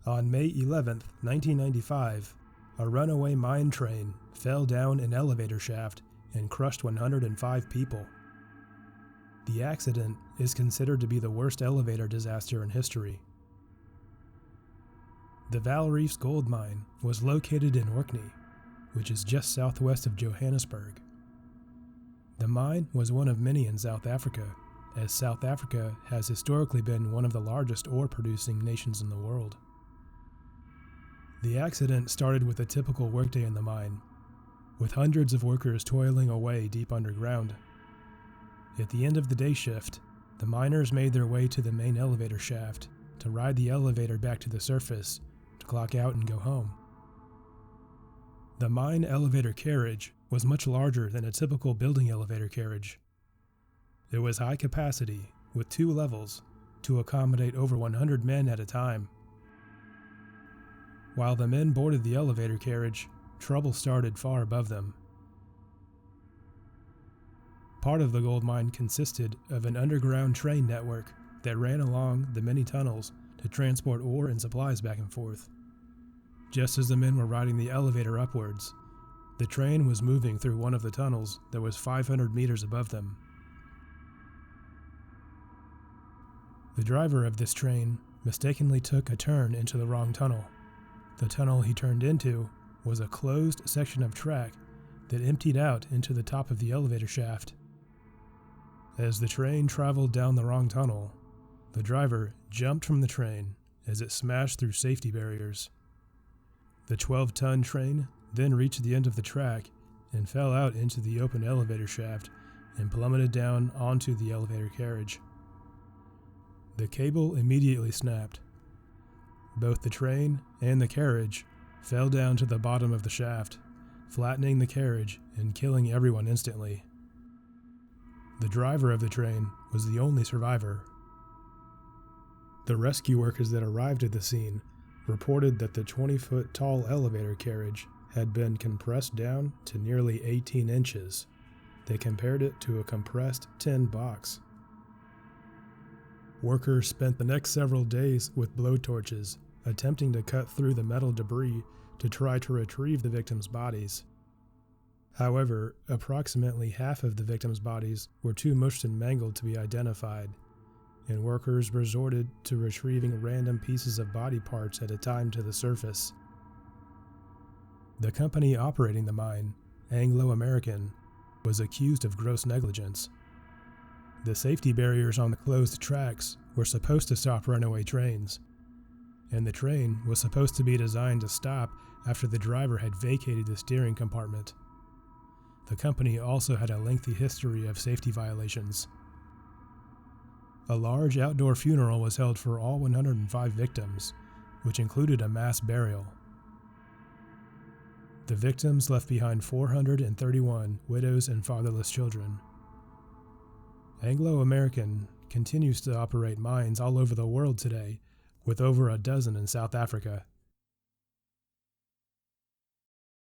On May 11, 1995, a runaway mine train fell down an elevator shaft and crushed 105 people. The accident is considered to be the worst elevator disaster in history. The Val Reefs gold mine was located in Orkney, which is just southwest of Johannesburg. The mine was one of many in South Africa, as South Africa has historically been one of the largest ore-producing nations in the world. The accident started with a typical workday in the mine, with hundreds of workers toiling away deep underground. At the end of the day shift, the miners made their way to the main elevator shaft to ride the elevator back to the surface to clock out and go home. The mine elevator carriage was much larger than a typical building elevator carriage. It was high capacity, with 2 levels, to accommodate over 100 men at a time. While the men boarded the elevator carriage, trouble started far above them. Part of the gold mine consisted of an underground train network that ran along the many tunnels to transport ore and supplies back and forth. Just as the men were riding the elevator upwards, the train was moving through one of the tunnels that was 500 meters above them. The driver of this train mistakenly took a turn into the wrong tunnel. The tunnel he turned into was a closed section of track that emptied out into the top of the elevator shaft. As the train traveled down the wrong tunnel, the driver jumped from the train as it smashed through safety barriers. The 12-ton train then reached the end of the track and fell out into the open elevator shaft and plummeted down onto the elevator carriage. The cable immediately snapped. Both the train and the carriage fell down to the bottom of the shaft, flattening the carriage and killing everyone instantly. The driver of the train was the only survivor. The rescue workers that arrived at the scene reported that the 20-foot tall elevator carriage had been compressed down to nearly 18 inches. They compared it to a compressed tin box. Workers spent the next several days with blowtorches, attempting to cut through the metal debris to try to retrieve the victims' bodies. However, approximately half of the victims' bodies were too mushed and mangled to be identified, and workers resorted to retrieving random pieces of body parts at a time to the surface. The company operating the mine, Anglo-American, was accused of gross negligence. The safety barriers on the closed tracks were supposed to stop runaway trains, and the train was supposed to be designed to stop after the driver had vacated the steering compartment. The company also had a lengthy history of safety violations. A large outdoor funeral was held for all 105 victims, which included a mass burial. The victims left behind 431 widows and fatherless children. Anglo-American continues to operate mines all over the world today, with over a dozen in South Africa.